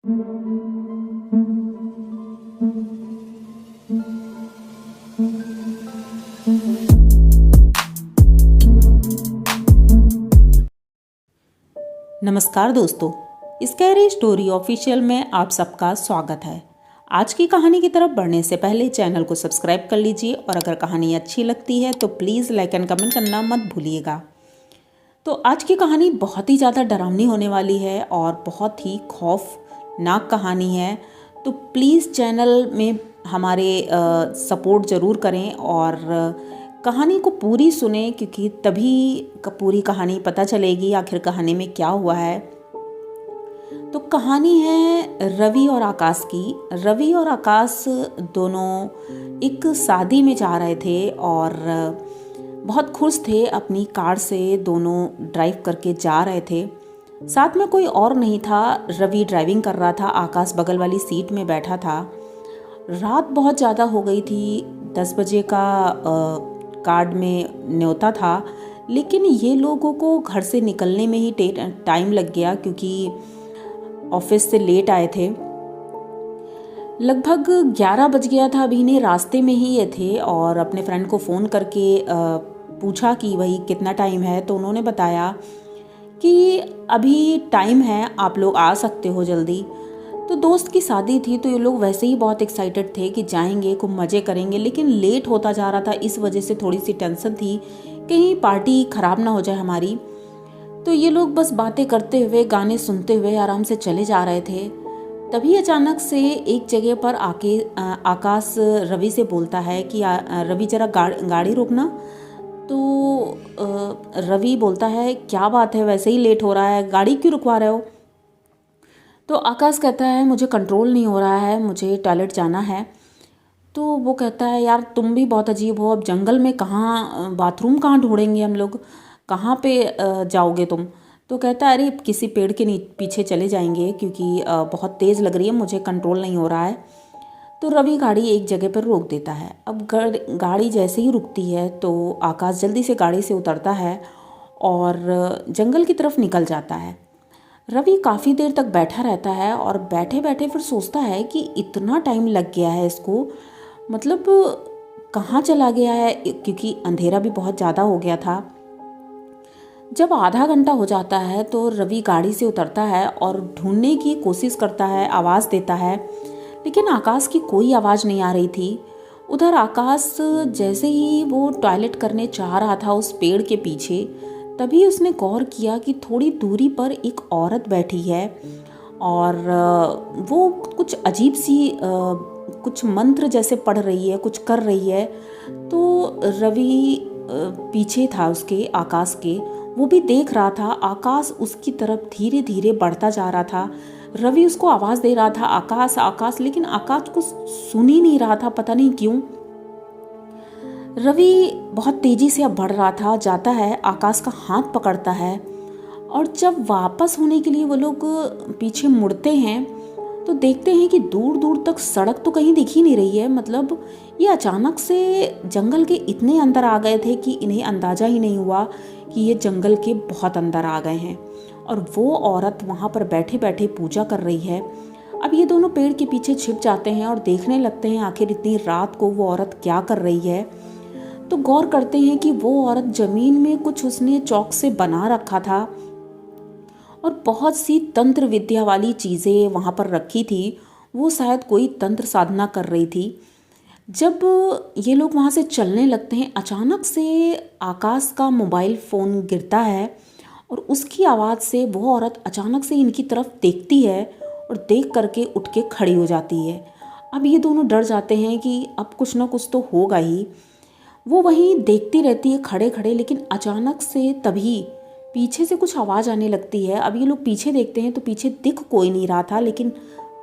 नमस्कार दोस्तों, scary story official में आप सबका स्वागत है। आज की कहानी की तरफ बढ़ने से पहले चैनल को सब्सक्राइब कर लीजिए और अगर कहानी अच्छी लगती है तो प्लीज़ लाइक एंड कमेंट करना मत भूलिएगा। तो आज की कहानी बहुत ही ज़्यादा डरावनी होने वाली है और बहुत ही खौफनाक कहानी है। तो प्लीज़ चैनल में हमारे सपोर्ट ज़रूर करें और कहानी को पूरी सुने, क्योंकि तभी पूरी कहानी पता चलेगी आखिर कहानी में क्या हुआ है। तो कहानी है रवि और आकाश की। रवि और आकाश दोनों एक शादी में जा रहे थे और बहुत खुश थे। अपनी कार से दोनों ड्राइव करके जा रहे थे। साथ में कोई और नहीं था। रवि ड्राइविंग कर रहा था, आकाश बगल वाली सीट में बैठा था। रात बहुत ज़्यादा हो गई थी। 10 बजे का कार्ड में न्योता था, लेकिन ये लोगों को घर से निकलने में ही टाइम लग गया, क्योंकि ऑफिस से लेट आए थे। लगभग 11 बज गया था। अभी ने रास्ते में ही ये थे और अपने फ्रेंड को फ़ोन करके पूछा कि भाई कितना टाइम है। तो उन्होंने बताया कि अभी टाइम है, आप लोग आ सकते हो जल्दी। तो दोस्त की शादी थी तो ये लोग वैसे ही बहुत एक्साइटेड थे कि जाएंगे, खूब मज़े करेंगे, लेकिन लेट होता जा रहा था। इस वजह से थोड़ी सी टेंशन थी, कहीं पार्टी ख़राब ना हो जाए हमारी। तो ये लोग बस बातें करते हुए, गाने सुनते हुए आराम से चले जा रहे थे। तभी अचानक से एक जगह पर आके आकाश रवि से बोलता है कि रवि ज़रा गाड़ी रोकना। तो रवि बोलता है क्या बात है, वैसे ही लेट हो रहा है, गाड़ी क्यों रुकवा रहे हो। तो आकाश कहता है मुझे कंट्रोल नहीं हो रहा है, मुझे टॉयलेट जाना है। तो वो कहता है यार तुम भी बहुत अजीब हो, अब जंगल में कहाँ बाथरूम कहाँ ढूंढेंगे हम लोग, कहाँ पे जाओगे तुम। तो कहता है अरे किसी पेड़ के पीछे चले जाएंगे, क्योंकि बहुत तेज़ लग रही है, मुझे कंट्रोल नहीं हो रहा है। तो रवि गाड़ी एक जगह पर रोक देता है। अब गाड़ी जैसे ही रुकती है तो आकाश जल्दी से गाड़ी से उतरता है और जंगल की तरफ निकल जाता है। रवि काफ़ी देर तक बैठा रहता है और बैठे बैठे फिर सोचता है कि इतना टाइम लग गया है इसको, मतलब कहाँ चला गया है, क्योंकि अंधेरा भी बहुत ज़्यादा हो गया था। जब आधा घंटा हो जाता है तो रवि गाड़ी से उतरता है और ढूंढने की कोशिश करता है, आवाज़ देता है, लेकिन आकाश की कोई आवाज़ नहीं आ रही थी। उधर आकाश जैसे ही वो टॉयलेट करने चाह रहा था उस पेड़ के पीछे, तभी उसने गौर किया कि थोड़ी दूरी पर एक औरत बैठी है और वो कुछ अजीब सी कुछ मंत्र जैसे पढ़ रही है, कुछ कर रही है। तो रवि पीछे था उसके, आकाश के, वो भी देख रहा था। आकाश उसकी तरफ धीरे धीरे बढ़ता जा रहा था। रवि उसको आवाज़ दे रहा था आकाश आकाश, लेकिन आकाश को सुन ही नहीं रहा था, पता नहीं क्यों। रवि बहुत तेजी से अब बढ़ रहा था, जाता है, आकाश का हाथ पकड़ता है और जब वापस होने के लिए वो लोग पीछे मुड़ते हैं तो देखते हैं कि दूर दूर तक सड़क तो कहीं दिख ही नहीं रही है। मतलब ये अचानक से जंगल के इतने अंदर आ गए थे कि इन्हें अंदाज़ा ही नहीं हुआ कि ये जंगल के बहुत अंदर आ गए हैं। और वो औरत वहाँ पर बैठे बैठे पूजा कर रही है। अब ये दोनों पेड़ के पीछे छिप जाते हैं और देखने लगते हैं आखिर इतनी रात को वो औरत क्या कर रही है। तो गौर करते हैं कि वो औरत ज़मीन में कुछ उसने चौक से बना रखा था और बहुत सी तंत्र विद्या वाली चीज़ें वहाँ पर रखी थी। वो शायद कोई तंत्र साधना कर रही थी। जब ये लोग वहाँ से चलने लगते हैं, अचानक से आकाश का मोबाइल फ़ोन गिरता है और उसकी आवाज़ से वो औरत अचानक से इनकी तरफ देखती है और देख करके उठ के खड़ी हो जाती है। अब ये दोनों डर जाते हैं कि अब कुछ ना कुछ तो होगा ही। वो वहीं देखती रहती है खड़े खड़े, लेकिन अचानक से तभी पीछे से कुछ आवाज़ आने लगती है। अब ये लोग पीछे देखते हैं तो पीछे दिख कोई नहीं रहा था, लेकिन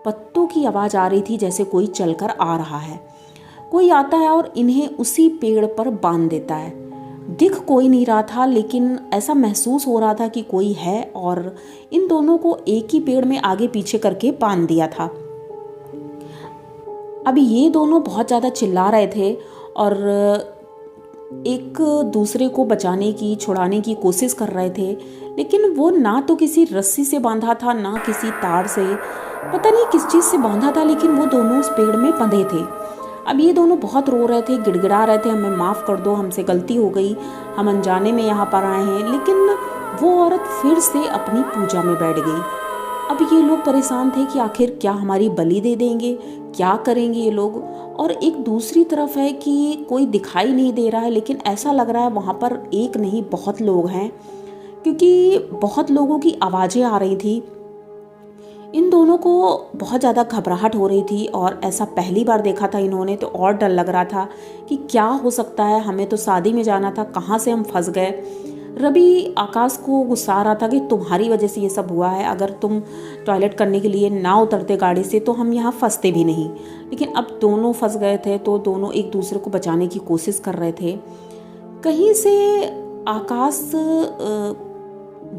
पत्तों की आवाज़ आ रही थी, जैसे कोई चलकर आ रहा है। कोई आता है और इन्हें उसी पेड़ पर बांध देता है। दिख कोई नहीं रहा था, लेकिन ऐसा महसूस हो रहा था कि कोई है और इन दोनों को एक ही पेड़ में आगे पीछे करके बांध दिया था। अब ये दोनों बहुत ज़्यादा चिल्ला रहे थे और एक दूसरे को बचाने की, छुड़ाने की कोशिश कर रहे थे, लेकिन वो ना तो किसी रस्सी से बांधा था, ना किसी तार से, पता नहीं किस चीज़ से बांधा था, लेकिन वो दोनों उस पेड़ में बंधे थे। अब ये दोनों बहुत रो रहे थे, गिड़गिड़ा रहे थे, हमें माफ़ कर दो, हमसे गलती हो गई, हम अनजाने में यहाँ पर आए हैं। लेकिन वो औरत फिर से अपनी पूजा में बैठ गई। अब ये लोग परेशान थे कि आखिर क्या हमारी बलि दे देंगे, क्या करेंगे ये लोग। और एक दूसरी तरफ है कि कोई दिखाई नहीं दे रहा है, लेकिन ऐसा लग रहा है वहाँ पर एक नहीं बहुत लोग हैं, क्योंकि बहुत लोगों की आवाज़ें आ रही थी। इन दोनों को बहुत ज़्यादा घबराहट हो रही थी और ऐसा पहली बार देखा था इन्होंने, तो और डर लग रहा था कि क्या हो सकता है, हमें तो शादी में जाना था, कहाँ से हम फंस गए। रवि आकाश को गुस्सा आ रहा था कि तुम्हारी वजह से ये सब हुआ है, अगर तुम टॉयलेट करने के लिए ना उतरते गाड़ी से तो हम यहाँ फंसते भी नहीं। लेकिन अब दोनों फंस गए थे, तो दोनों एक दूसरे को बचाने की कोशिश कर रहे थे। कहीं से आकाश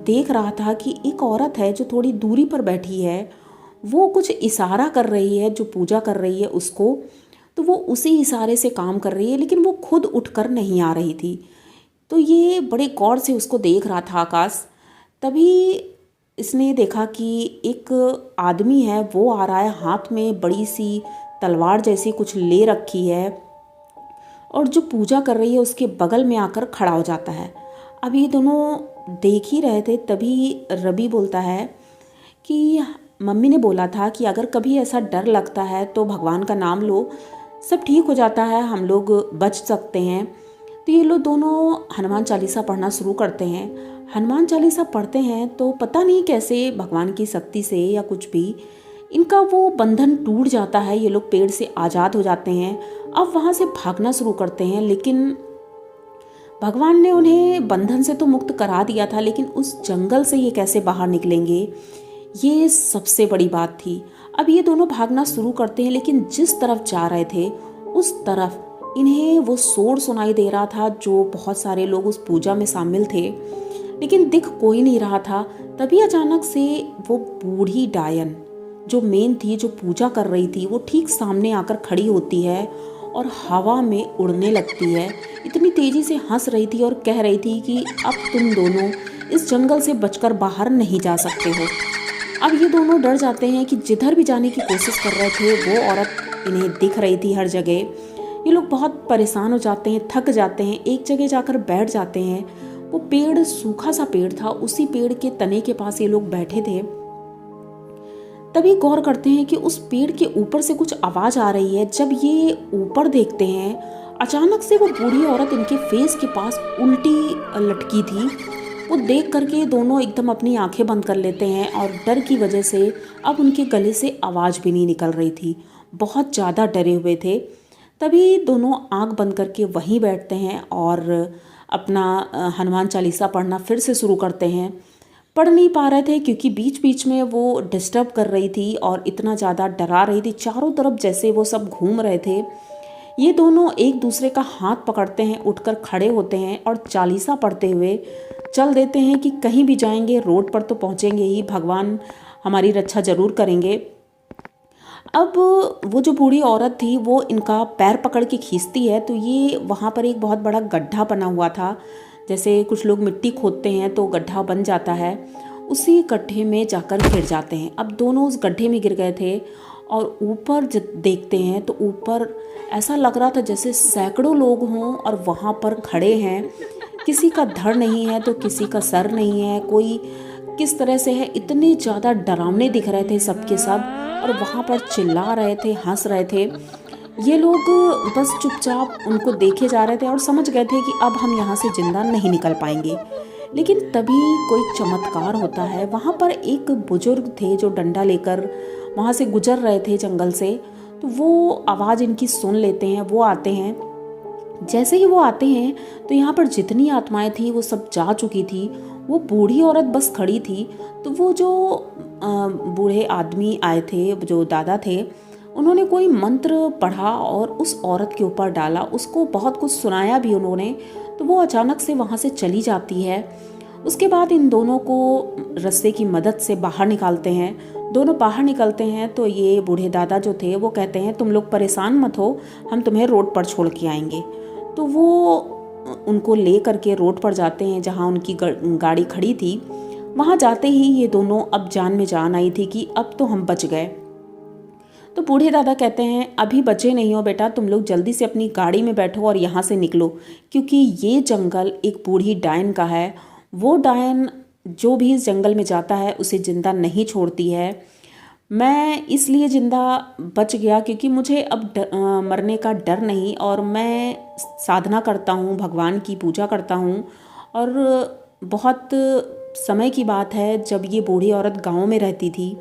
देख रहा था कि एक औरत है जो थोड़ी दूरी पर बैठी है, वो कुछ इशारा कर रही है, जो पूजा कर रही है उसको, तो वो उसी इशारे से काम कर रही है, लेकिन वो खुद उठकर नहीं आ रही थी। तो ये बड़े गौर से उसको देख रहा था आकाश। तभी इसने देखा कि एक आदमी है, वो आ रहा है, हाथ में बड़ी सी तलवार जैसी कुछ ले रखी है, और जो पूजा कर रही है उसके बगल में आकर खड़ा हो जाता है। अब ये दोनों देख ही रहे थे, तभी रवि बोलता है कि मम्मी ने बोला था कि अगर कभी ऐसा डर लगता है तो भगवान का नाम लो, सब ठीक हो जाता है, हम लोग बच सकते हैं। तो ये लोग दोनों हनुमान चालीसा पढ़ना शुरू करते हैं। हनुमान चालीसा पढ़ते हैं तो पता नहीं कैसे भगवान की शक्ति से या कुछ भी इनका वो बंधन टूट जाता है, ये लोग पेड़ से आज़ाद हो जाते हैं। अब वहाँ से भागना शुरू करते हैं, लेकिन भगवान ने उन्हें बंधन से तो मुक्त करा दिया था, लेकिन उस जंगल से ये कैसे बाहर निकलेंगे, ये सबसे बड़ी बात थी। अब ये दोनों भागना शुरू करते हैं, लेकिन जिस तरफ जा रहे थे उस तरफ इन्हें वो शोर सुनाई दे रहा था, जो बहुत सारे लोग उस पूजा में शामिल थे, लेकिन दिख कोई नहीं रहा था। तभी अचानक से वो बूढ़ी डायन जो मेन थी, जो पूजा कर रही थी, वो ठीक सामने आकर खड़ी होती है और हवा में उड़ने लगती है। इतनी तेज़ी से हंस रही थी और कह रही थी कि अब तुम दोनों इस जंगल से बचकर बाहर नहीं जा सकते हो। अब ये दोनों डर जाते हैं कि जिधर भी जाने की कोशिश कर रहे थे वो औरत इन्हें दिख रही थी हर जगह। ये लोग बहुत परेशान हो जाते हैं, थक जाते हैं, एक जगह जाकर बैठ जाते हैं। वो पेड़ सूखा सा पेड़ था, उसी पेड़ के तने के पास ये लोग बैठे थे। तभी गौर करते हैं कि उस पेड़ के ऊपर से कुछ आवाज़ आ रही है। जब ये ऊपर देखते हैं, अचानक से वो बूढ़ी औरत इनके फेस के पास उल्टी लटकी थी। वो देख करके दोनों एकदम अपनी आंखें बंद कर लेते हैं और डर की वजह से अब उनके गले से आवाज़ भी नहीं निकल रही थी, बहुत ज़्यादा डरे हुए थे। तभी दोनों आंख बंद करके वहीं बैठते हैं और अपना हनुमान चालीसा पढ़ना फिर से शुरू करते हैं। पढ़ नहीं पा रहे थे क्योंकि बीच बीच में वो डिस्टर्ब कर रही थी और इतना ज़्यादा डरा रही थी, चारों तरफ जैसे वो सब घूम रहे थे। ये दोनों एक दूसरे का हाथ पकड़ते हैं, उठकर खड़े होते हैं और चालीसा पढ़ते हुए चल देते हैं कि कहीं भी जाएंगे रोड पर तो पहुँचेंगे ही, भगवान हमारी रक्षा ज़रूर करेंगे। अब वो जो बूढ़ी औरत थी वो इनका पैर पकड़ के खींचती है, तो ये वहाँ पर एक बहुत बड़ा गड्ढा बना हुआ था, जैसे कुछ लोग मिट्टी खोदते हैं तो गड्ढा बन जाता है, उसी गड्ढे में जाकर गिर जाते हैं। अब दोनों उस गड्ढे में गिर गए थे और ऊपर जब देखते हैं तो ऊपर ऐसा लग रहा था जैसे सैकड़ों लोग हों और वहाँ पर खड़े हैं। किसी का धड़ नहीं है तो किसी का सर नहीं है, कोई किस तरह से है, इतने ज़्यादा डरावने दिख रहे थे सबके सब, और वहाँ पर चिल्ला रहे थे, हंस रहे थे। ये लोग बस चुपचाप उनको देखे जा रहे थे और समझ गए थे कि अब हम यहाँ से जिंदा नहीं निकल पाएंगे। लेकिन तभी कोई चमत्कार होता है। वहाँ पर एक बुजुर्ग थे जो डंडा लेकर वहाँ से गुजर रहे थे जंगल से, तो वो आवाज़ इनकी सुन लेते हैं, वो आते हैं। जैसे ही वो आते हैं तो यहाँ पर जितनी आत्माएं थी वो सब जा चुकी थी, वो बूढ़ी औरत बस खड़ी थी। तो वो जो बूढ़े आदमी आए थे, जो दादा थे, उन्होंने कोई मंत्र पढ़ा और उस औरत के ऊपर डाला, उसको बहुत कुछ सुनाया भी उन्होंने, तो वो अचानक से वहाँ से चली जाती है। उसके बाद इन दोनों को रस्से की मदद से बाहर निकालते हैं। दोनों बाहर निकलते हैं तो ये बूढ़े दादा जो थे वो कहते हैं तुम लोग परेशान मत हो, हम तुम्हें रोड पर छोड़ के आएंगे। तो वो उनको ले करके रोड पर जाते हैं जहाँ उनकी गाड़ी खड़ी थी। वहाँ जाते ही ये दोनों अब जान में जान आई थी कि अब तो हम बच गए। तो बूढ़े दादा कहते हैं, अभी बचे नहीं हो बेटा, तुम लोग जल्दी से अपनी गाड़ी में बैठो और यहाँ से निकलो, क्योंकि ये जंगल एक बूढ़ी डायन का है। वो डायन जो भी इस जंगल में जाता है उसे ज़िंदा नहीं छोड़ती है। मैं इसलिए ज़िंदा बच गया क्योंकि मुझे अब मरने का डर नहीं, और मैं साधना करता हूँ, भगवान की पूजा करता हूँ। और बहुत समय की बात है, जब ये बूढ़ी औरत गांव में रहती थी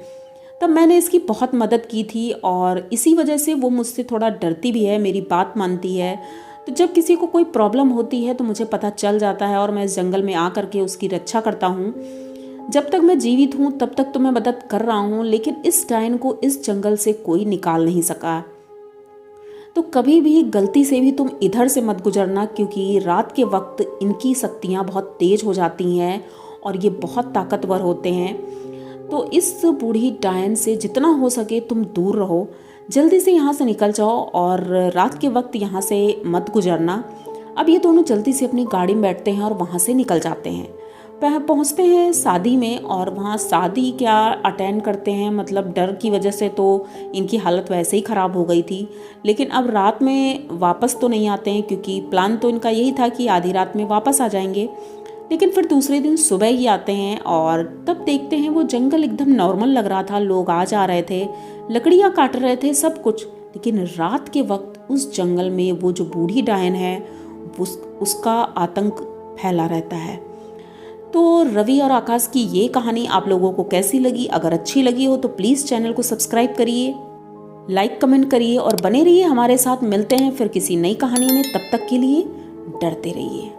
तब मैंने इसकी बहुत मदद की थी, और इसी वजह से वो मुझसे थोड़ा डरती भी है, मेरी बात मानती है। तो जब किसी को कोई प्रॉब्लम होती है तो मुझे पता चल जाता है और मैं इस जंगल में आ करके उसकी रक्षा करता हूँ। जब तक मैं जीवित हूँ तब तक तो मैं मदद कर रहा हूँ, लेकिन इस डायन को इस जंगल से कोई निकाल नहीं सका। तो कभी भी गलती से भी तुम इधर से मत गुजरना, क्योंकि रात के वक्त इनकी शक्तियाँ बहुत तेज हो जाती हैं और ये बहुत ताकतवर होते हैं। तो इस बूढ़ी डायन से जितना हो सके तुम दूर रहो, जल्दी से यहाँ से निकल जाओ और रात के वक्त यहाँ से मत गुजरना। अब ये दोनों जल्दी से अपनी गाड़ी में बैठते हैं और वहाँ से निकल जाते हैं। पहुँचते हैं शादी में, और वहाँ शादी क्या अटेंड करते हैं, मतलब डर की वजह से तो इनकी हालत वैसे ही ख़राब हो गई थी। लेकिन अब रात में वापस तो नहीं आते हैं, क्योंकि प्लान तो इनका यही था कि आधी रात में वापस आ जाएंगे। लेकिन फिर दूसरे दिन सुबह ही आते हैं, और तब देखते हैं वो जंगल एकदम नॉर्मल लग रहा था, लोग आ जा रहे थे, लकड़ियाँ काट रहे थे, सब कुछ। लेकिन रात के वक्त उस जंगल में वो जो बूढ़ी डायन है उसका आतंक फैला रहता है। तो रवि और आकाश की ये कहानी आप लोगों को कैसी लगी? अगर अच्छी लगी हो तो प्लीज़ चैनल को सब्सक्राइब करिए, लाइक कमेंट करिए और बने रहिए हमारे साथ। मिलते हैं फिर किसी नई कहानी में, तब तक के लिए डरते रहिए।